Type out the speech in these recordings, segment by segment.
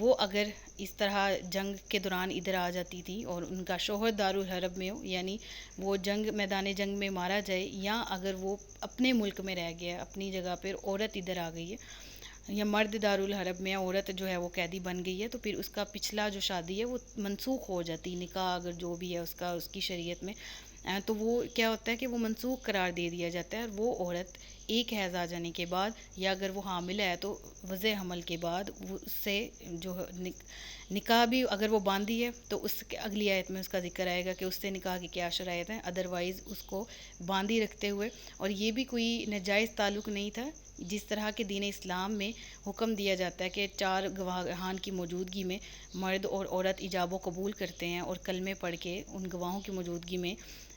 وہ اگر اس طرح جنگ کے دوران ادھر آ جاتی تھی اور ان کا شوہر دارالحرب میں ہو، یعنی وہ میدان جنگ میں مارا جائے، یا اگر وہ اپنے ملک میں رہ گیا اپنی جگہ پر، عورت ادھر آ گئی ہے یا مرد دارالحرب میں عورت جو ہے وہ قیدی بن گئی ہے، تو پھر اس کا پچھلا جو شادی ہے وہ منسوخ ہو جاتی، نکاح اگر جو بھی ہے اس کی شریعت میں، تو وہ کیا ہوتا ہے کہ وہ منسوخ قرار دے دیا جاتا ہے، اور وہ عورت ایک حیض آ جانے کے بعد، یا اگر وہ حامل ہے تو وضع حمل کے بعد، وہ اس سے جو نکاح بھی اگر وہ باندھی ہے تو اس کے اگلی آیت میں اس کا ذکر آئے گا کہ اس سے نکاح کی کیا شرائط ہیں، ادروائز اس کو باندھی رکھتے ہوئے. اور یہ بھی کوئی ناجائز تعلق نہیں تھا، جس طرح کے دین اسلام میں حکم دیا جاتا ہے کہ 4 گواہان کی موجودگی میں مرد اور عورت ایجاب و قبول کرتے ہیں، اور کلمے پڑھ کے ان گواہوں کی موجودگی میں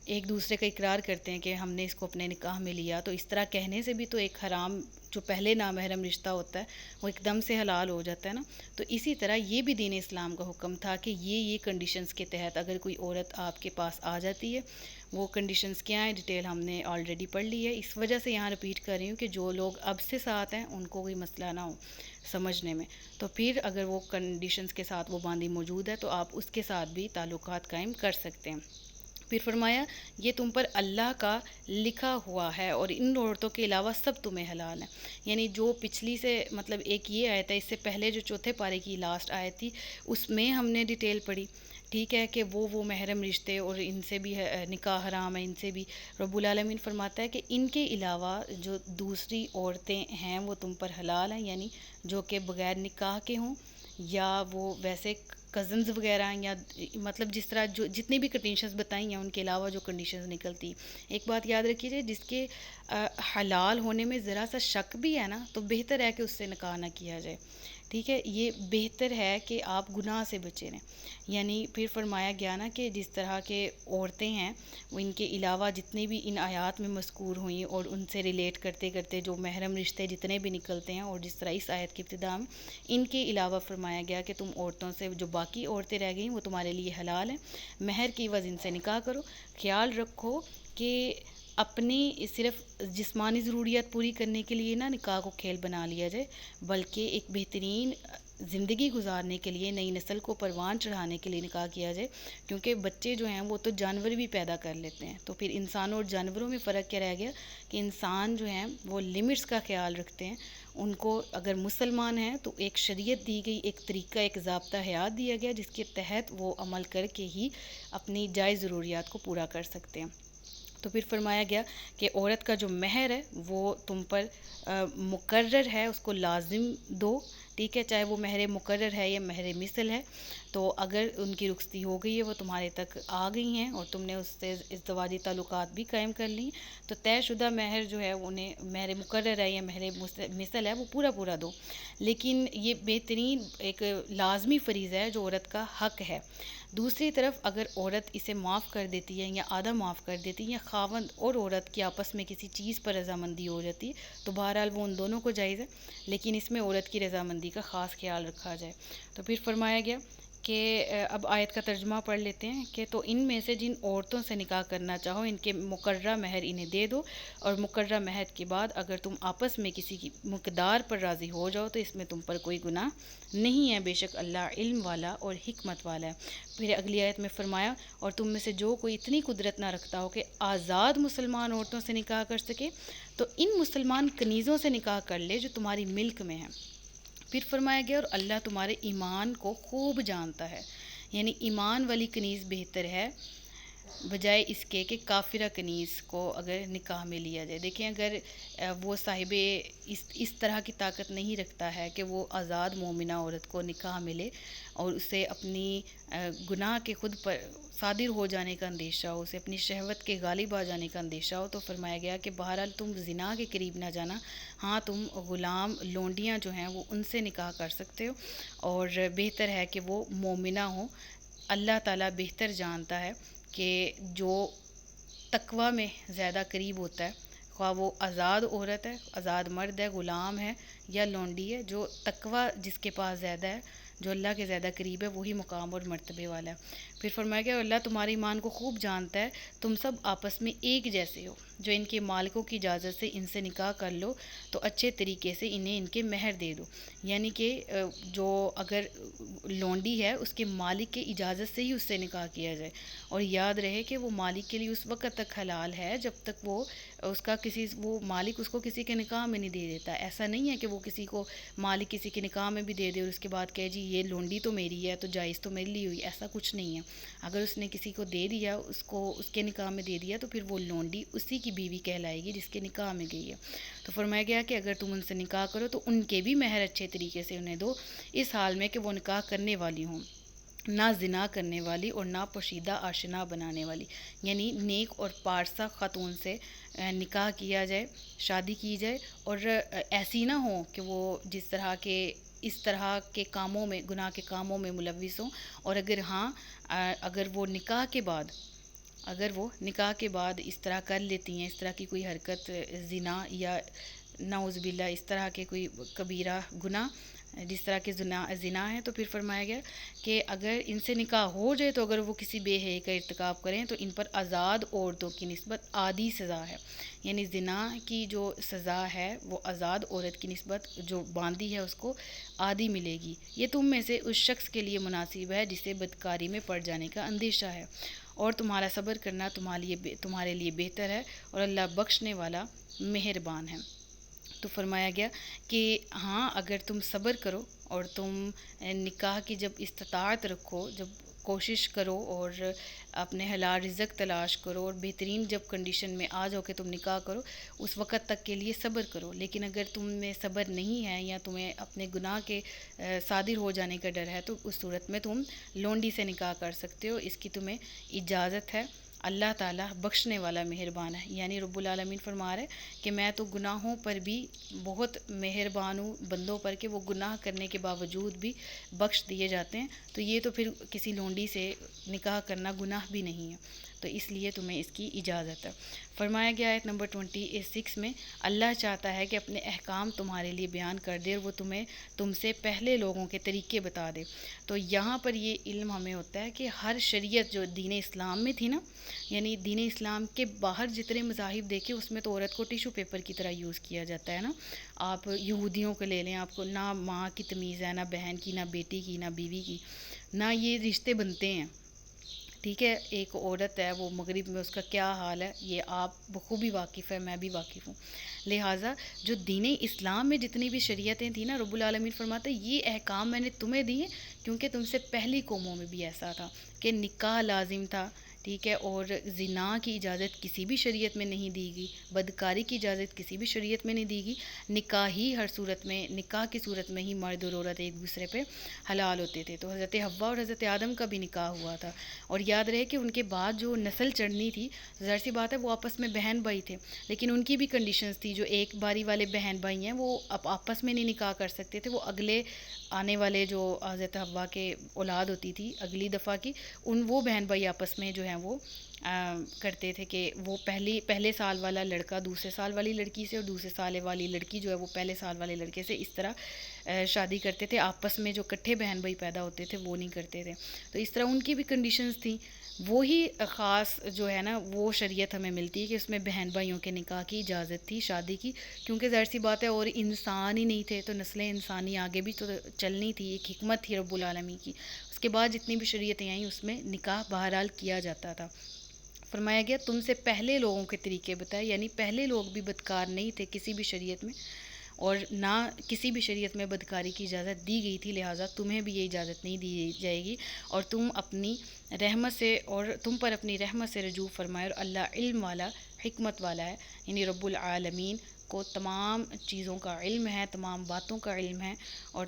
ایک دوسرے کا اقرار کرتے ہیں کہ ہم نے اس کو اپنے نکاح میں لیا. تو اس طرح کہنے سے بھی تو ایک حرام جو پہلے نامحرم رشتہ ہوتا ہے وہ ایک دم سے حلال ہو جاتا ہے نا. تو اسی طرح یہ بھی دین اسلام کا حکم تھا کہ یہ کنڈیشنز کے تحت اگر کوئی عورت آپ کے پاس آ جاتی ہے، وہ کنڈیشنز کیا ہیں ڈیٹیل ہم نے آلریڈی پڑھ لی ہے. اس وجہ سے یہاں رپیٹ کر رہی ہوں کہ جو لوگ اب سے ساتھ ہیں ان کو کوئی مسئلہ نہ ہو سمجھنے میں. تو پھر اگر وہ کنڈیشنز کے ساتھ وہ باندھی موجود ہے تو آپ اس کے ساتھ بھی تعلقات قائم کر سکتے ہیں. پھر فرمایا یہ تم پر اللہ کا لکھا ہوا ہے اور ان عورتوں کے علاوہ سب تمہیں حلال ہیں. یعنی جو پچھلی سے مطلب ایک یہ آیت ہے، اس سے پہلے جو چوتھے پارے کی لاسٹ آیت تھی اس میں ہم نے ڈیٹیل پڑھی، ٹھیک ہے، کہ وہ محرم رشتے اور ان سے بھی نکاح حرام ہے، ان سے بھی رب العالمین فرماتا ہے کہ ان کے علاوہ جو دوسری عورتیں ہیں وہ تم پر حلال ہیں، یعنی جو کہ بغیر نکاح کے ہوں یا وہ ویسے کزنز وغیرہ ہیں، یا مطلب جس طرح جو جتنی بھی کنڈیشنز بتائی ہیں ان کے علاوہ جو کنڈیشنز نکلتی. ایک بات یاد رکھیے، جس کے حلال ہونے میں ذرا سا شک بھی ہے نا تو بہتر ہے کہ اس سے نکاح نہ کیا جائے، ٹھیک ہے. یہ بہتر ہے کہ آپ گناہ سے بچے رہیں. یعنی پھر فرمایا گیا نا کہ جس طرح کے عورتیں ہیں وہ ان کے علاوہ جتنی بھی ان آیات میں مذکور ہوئیں اور ان سے ریلیٹ کرتے کرتے جو محرم رشتے جتنے بھی نکلتے ہیں، اور جس طرح اس آیت کی ابتدا میں ان کے علاوہ فرمایا گیا کہ تم عورتوں سے جو باقی عورتیں رہ گئیں وہ تمہارے لیے حلال ہیں، مہر کی عوض ان سے نکاح کرو. خیال رکھو کہ اپنی صرف جسمانی ضروریات پوری کرنے کے لیے نہ نکاح کو کھیل بنا لیا جائے، بلکہ ایک بہترین زندگی گزارنے کے لیے، نئی نسل کو پروان چڑھانے کے لیے نکاح کیا جائے. کیونکہ بچے جو ہیں وہ تو جانور بھی پیدا کر لیتے ہیں، تو پھر انسانوں اور جانوروں میں فرق کیا رہ گیا کہ انسان جو ہیں وہ لمٹس کا خیال رکھتے ہیں. ان کو اگر مسلمان ہیں تو ایک شریعت دی گئی، ایک طریقہ، ایک ضابطہ حیات دیا گیا جس کے تحت وہ عمل کر کے ہی اپنی جائز ضروریات کو پورا کر سکتے ہیں. تو پھر فرمایا گیا کہ عورت کا جو مہر ہے وہ تم پر مقرر ہے، اس کو لازم دو، ٹھیک ہے، چاہے وہ مہر مقرر ہے یا مہر مثل ہے. تو اگر ان کی رخصتی ہو گئی ہے، وہ تمہارے تک آ گئی ہیں اور تم نے اس سے ازدواجی تعلقات بھی قائم کر لی، تو طے شدہ مہر جو ہے انہیں مہر مقرر ہے یا مہر مثل ہے وہ پورا دو. لیکن یہ بہترین ایک لازمی فریضہ ہے جو عورت کا حق ہے. دوسری طرف اگر عورت اسے معاف کر دیتی ہے یا آدھا معاف کر دیتی ہے، یا خاوند اور عورت کی آپس میں کسی چیز پر رضامندی ہو جاتی ہے، تو بہرحال وہ ان دونوں کو جائز ہے، لیکن اس میں عورت کی رضامندی کا خاص خیال رکھا جائے. تو پھر فرمایا گیا کہ اب آیت کا ترجمہ پڑھ لیتے ہیں کہ تو ان میں سے جن عورتوں سے نکاح کرنا چاہو ان کے مقررہ مہر انہیں دے دو، اور مقررہ مہر کے بعد اگر تم آپس میں کسی کی مقدار پر راضی ہو جاؤ تو اس میں تم پر کوئی گناہ نہیں ہے، بے شک اللہ علم والا اور حکمت والا ہے. پھر اگلی آیت میں فرمایا اور تم میں سے جو کوئی اتنی قدرت نہ رکھتا ہو کہ آزاد مسلمان عورتوں سے نکاح کر سکے تو ان مسلمان کنیزوں سے نکاح کر لے جو تمہاری ملک میں ہیں. پھر فرمایا گیا اور اللہ تمہارے ایمان کو خوب جانتا ہے، یعنی ایمان والی کنیز بہتر ہے بجائے اس کے کہ کافرہ کنیز کو اگر نکاح میں لیا جائے. دیکھیں اگر وہ صاحب اس طرح کی طاقت نہیں رکھتا ہے کہ وہ آزاد مومنہ عورت کو نکاح ملے اور اسے اپنی گناہ کے خود پر صادر ہو جانے کا اندیشہ ہو، اسے اپنی شہوت کے غالب آ جانے کا اندیشہ ہو، تو فرمایا گیا کہ بہرحال تم زنا کے قریب نہ جانا. ہاں تم غلام لونڈیاں جو ہیں وہ ان سے نکاح کر سکتے ہو، اور بہتر ہے کہ وہ مومنہ ہوں. اللہ تعالیٰ بہتر جانتا ہے کہ جو تقوی میں زیادہ قریب ہوتا ہے، خواہ وہ آزاد عورت ہے، آزاد مرد ہے، غلام ہے یا لونڈی ہے، جو تقوی جس کے پاس زیادہ ہے، جو اللہ کے زیادہ قریب ہے وہی مقام اور مرتبے والا ہے۔ پھر فرمایا گیا اللہ تمہارے ایمان کو خوب جانتا ہے، تم سب آپس میں ایک جیسے ہو، جو ان کے مالکوں کی اجازت سے ان سے نکاح کر لو تو اچھے طریقے سے انہیں ان کے مہر دے دو، یعنی کہ جو اگر لونڈی ہے اس کے مالک کی اجازت سے ہی اس سے نکاح کیا جائے، اور یاد رہے کہ وہ مالک کے لیے اس وقت تک حلال ہے جب تک وہ مالک اس کو کسی کے نکاح میں نہیں دے دیتا۔ ایسا نہیں ہے کہ وہ کسی کو مالک کسی کے نکاح میں بھی دے دے اور اس کے بعد کہے جی یہ لونڈی تو میری ہے تو جائز تو میرے لیے ہوئی، ایسا کچھ نہیں ہے۔ اگر اس نے کسی کو دے دیا، اس کے نکاح میں دے دیا، تو پھر وہ لونڈی اسی کی بیوی کہلائے گی جس کے نکاح میں گئی ہے۔ تو فرمایا گیا کہ اگر تم ان سے نکاح کرو تو ان کے بھی مہر اچھے طریقے سے انہیں دو، اس حال میں کہ وہ نکاح کرنے والی ہوں، نہ زنا کرنے والی اور نہ پوشیدہ آشنا بنانے والی، یعنی نیک اور پارسا خاتون سے نکاح کیا جائے، شادی کی جائے، اور ایسی نہ ہو کہ وہ اس طرح کے کاموں میں، گناہ کے کاموں میں ملوث ہوں، اور اگر وہ نکاح کے بعد اس طرح کر لیتی ہیں، اس طرح کی کوئی حرکت، زنا یا نعوذ باللہ اس طرح کے کوئی کبیرہ گناہ جس طرح کے زنا ہے، تو پھر فرمایا گیا کہ اگر ان سے نکاح ہو جائے تو اگر وہ کسی بے حیائی کا ارتکاب کریں تو ان پر آزاد عورتوں کی نسبت آدھی سزا ہے، یعنی زنا کی جو سزا ہے وہ آزاد عورت کی نسبت جو باندھی ہے اس کو آدھی ملے گی۔ یہ تم میں سے اس شخص کے لیے مناسب ہے جسے بدکاری میں پڑ جانے کا اندیشہ ہے، اور تمہارا صبر کرنا تمہارے لیے بہتر ہے، اور اللہ بخشنے والا مہربان ہے۔ تو فرمایا گیا کہ ہاں اگر تم صبر کرو اور تم نکاح کی جب استطاعت رکھو، جب کوشش کرو اور اپنے حلال رزق تلاش کرو اور بہترین جب کنڈیشن میں آ جاؤ کہ تم نکاح کرو، اس وقت تک کے لیے صبر کرو، لیکن اگر تم میں صبر نہیں ہے یا تمہیں اپنے گناہ کے صادر ہو جانے کا ڈر ہے تو اس صورت میں تم لونڈی سے نکاح کر سکتے ہو، اس کی تمہیں اجازت ہے۔ اللہ تعالیٰ بخشنے والا مہربان ہے، یعنی رب العالمین فرما رہے کہ میں تو گناہوں پر بھی بہت مہربان ہوں بندوں پر، کہ وہ گناہ کرنے کے باوجود بھی بخش دیے جاتے ہیں، تو یہ تو پھر کسی لونڈی سے نکاح کرنا گناہ بھی نہیں ہے، تو اس لیے تمہیں اس کی اجازت ہے۔ فرمایا گیا آیت نمبر 26 میں اللہ چاہتا ہے کہ اپنے احکام تمہارے لیے بیان کر دے اور وہ تم سے پہلے لوگوں کے طریقے بتا دے۔ تو یہاں پر یہ علم ہمیں ہوتا ہے کہ ہر شریعت جو دین اسلام میں تھی نا، یعنی دین اسلام کے باہر جتنے مذاہب دیکھے اس میں تو عورت کو ٹیشو پیپر کی طرح یوز کیا جاتا ہے نا۔ آپ یہودیوں کو لے لیں، آپ کو نہ ماں کی تمیز ہے، نہ بہن کی، نہ بیٹی کی، نہ بیوی کی، نہ یہ رشتے بنتے ہیں، ٹھیک ہے۔ ایک عورت ہے وہ مغرب میں اس کا کیا حال ہے یہ آپ بخوبی واقف ہے، میں بھی واقف ہوں۔ لہٰذا جو دین اسلام میں جتنی بھی شریعتیں تھیں نا، رب العالمین فرماتے ہیں یہ احکام میں نے تمہیں دیے کیونکہ تم سے پہلی قوموں میں بھی ایسا تھا کہ نکاح لازم تھا، ٹھیک ہے، اور زنا کی اجازت کسی بھی شریعت میں نہیں دی گئی، بدکاری کی اجازت کسی بھی شریعت میں نہیں دی گئی، نکاح کی صورت میں ہی مرد اور عورت ایک دوسرے پہ حلال ہوتے تھے۔ تو حضرت حوا اور حضرت آدم کا بھی نکاح ہوا تھا، اور یاد رہے کہ ان کے بعد جو نسل چڑھنی تھی، ظاہر سی بات ہے وہ آپس میں بہن بھائی تھے، لیکن ان کی بھی کنڈیشنز تھی، جو ایک باری والے بہن بھائی ہیں وہ اب آپس میں نہیں نکاح کر سکتے تھے، وہ اگلے آنے والے جو حضرت حوا کے اولاد ہوتی تھی اگلی دفعہ کی، وہ بہن بھائی آپس میں جو ہیں وہ کرتے تھے کہ وہ پہلے سال والا لڑکا دوسرے سال والی لڑکی سے، اور دوسرے سال والی لڑکی جو ہے وہ پہلے سال والے لڑکے سے، اس طرح شادی کرتے تھے، آپس میں جو کٹھے بہن بھائی پیدا ہوتے تھے وہ نہیں کرتے تھے۔ تو اس طرح ان کی بھی کنڈیشنز تھیں، وہی خاص جو ہے نا وہ شریعت ہمیں ملتی ہے کہ اس میں بہن بھائیوں کے نکاح کی اجازت تھی، شادی کی، کیونکہ ظاہر سی بات ہے اور انسان ہی نہیں تھے تو نسلیں انسانی آگے بھی تو چلنی تھی، ایک حکمت تھی رب العالمین کی۔ اس کے بعد جتنی بھی شریعتیں آئیں اس میں نکاح بہرحال کیا جاتا تھا۔ فرمایا گیا تم سے پہلے لوگوں کے طریقے بتائے، یعنی پہلے لوگ بھی بدکار نہیں تھے کسی بھی شریعت میں، اور نہ کسی بھی شریعت میں بدکاری کی اجازت دی گئی تھی، لہٰذا تمہیں بھی یہ اجازت نہیں دی جائے گی، اور تم پر اپنی رحمت سے رجوع فرمائے، اور اللہ علم والا حکمت والا ہے، یعنی رب العالمین کو تمام چیزوں کا علم ہے، تمام باتوں کا علم ہے، اور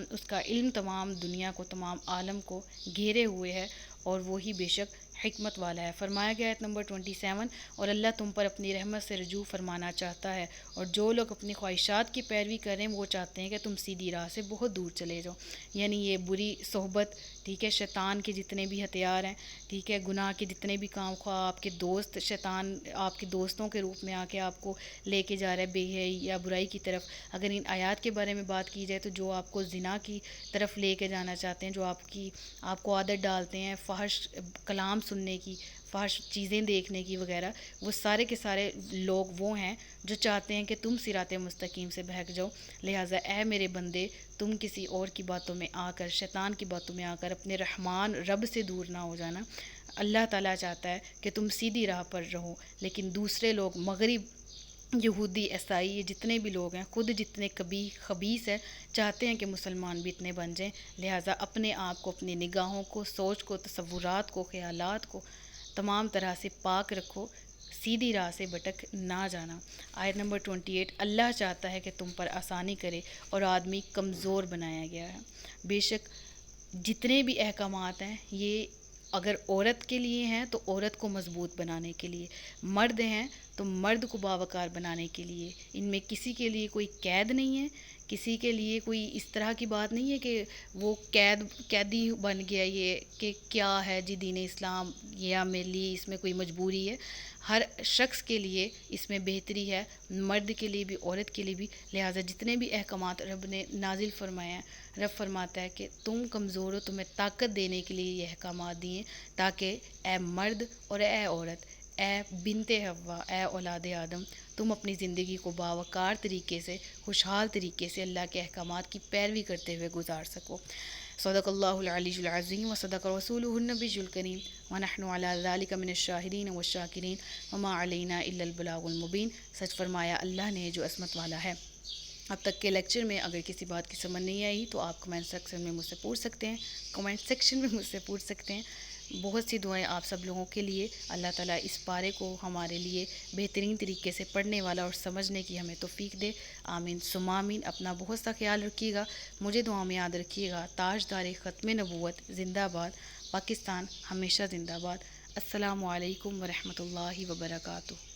اس کا علم تمام دنیا کو، تمام عالم کو گھیرے ہوئے ہے، اور وہی بے شک حکمت والا ہے۔ فرمایا گیا آیت نمبر 27، اور اللہ تم پر اپنی رحمت سے رجوع فرمانا چاہتا ہے، اور جو لوگ اپنی خواہشات کی پیروی کریں وہ چاہتے ہیں کہ تم سیدھی راہ سے بہت دور چلے جاؤ۔ یعنی یہ بری صحبت، ٹھیک ہے، شیطان کے جتنے بھی ہتھیار ہیں، ٹھیک ہے، گناہ کے جتنے بھی کام، خواہ آپ کے دوست شیطان آپ کے دوستوں کے روپ میں آ کے آپ کو لے کے جا رہا ہے بے حیائی یا برائی کی طرف۔ اگر ان آیات کے بارے میں بات کی جائے تو جو آپ کو زنا کی طرف لے کے جانا چاہتے ہیں، جو آپ کو عادت ڈالتے ہیں فحش کلام سننے کی، فحش چیزیں دیکھنے کی وغیرہ، وہ سارے کے سارے لوگ وہ ہیں جو چاہتے ہیں کہ تم صراط مستقیم سے بہک جاؤ۔ لہٰذا اے میرے بندے، تم کسی اور کی باتوں میں آ کر، شیطان کی باتوں میں آ کر اپنے رحمان رب سے دور نہ ہو جانا۔ اللہ تعالیٰ چاہتا ہے کہ تم سیدھی راہ پر رہو، لیکن دوسرے لوگ، مغرب، یہودی، عیسائی، یہ جتنے بھی لوگ ہیں، خود جتنے خبیث ہیں، چاہتے ہیں کہ مسلمان بھی اتنے بن جائیں۔ لہٰذا اپنے آپ کو، اپنی نگاہوں کو، سوچ کو، تصورات کو، خیالات کو تمام طرح سے پاک رکھو، سیدھی راہ سے بھٹک نہ جانا۔ آیت نمبر 28، اللہ چاہتا ہے کہ تم پر آسانی کرے اور آدمی کمزور بنایا گیا ہے۔ بے شک جتنے بھی احکامات ہیں یہ اگر عورت کے لیے ہیں تو عورت کو مضبوط بنانے کے لیے، مرد ہیں تو مرد کو باوقار بنانے کے لیے، ان میں کسی کے لیے کوئی قید نہیں ہے، کسی کے لیے کوئی اس طرح کی بات نہیں ہے کہ وہ قیدی بن گیا یہ کہ کیا ہے جی دین اسلام یا میرے لیے اس میں کوئی مجبوری ہے۔ ہر شخص کے لیے اس میں بہتری ہے، مرد کے لیے بھی، عورت کے لیے بھی۔ لہٰذا جتنے بھی احکامات رب نے نازل فرمایا ہیں، رب فرماتا ہے کہ تم کمزور ہو، تمہیں طاقت دینے کے لیے یہ احکامات دیے تاکہ اے مرد اور اے عورت، اے بنت حوا، اے اولاد آدم، تم اپنی زندگی کو باوقار طریقے سے، خوشحال طریقے سے اللہ کے احکامات کی پیروی کرتے ہوئے گزار سکو۔ صدق اللہ العلی العظیم و صدق رسولہ النبی الکریم ونحن علی ذلک من الشاہدین والشاکرین وما علینا الا البلاغ المبین۔ سچ فرمایا اللہ نے جو عصمت والا ہے۔ اب تک کے لیکچر میں اگر کسی بات کی سمجھ نہیں آئی تو آپ کمنٹ سیکشن میں مجھ سے پوچھ سکتے ہیں۔ بہت سی دعائیں آپ سب لوگوں کے لیے۔ اللہ تعالیٰ اس پارے کو ہمارے لیے بہترین طریقے سے پڑھنے والا اور سمجھنے کی ہمیں توفیق دے۔ آمین ثم آمین۔ اپنا بہت سا خیال رکھیے گا، مجھے دعا میں یاد رکھیے گا۔ تاجدار ختم نبوت زندہ باد، پاکستان ہمیشہ زندہ باد۔ السلام علیکم ورحمۃ اللہ وبرکاتہ۔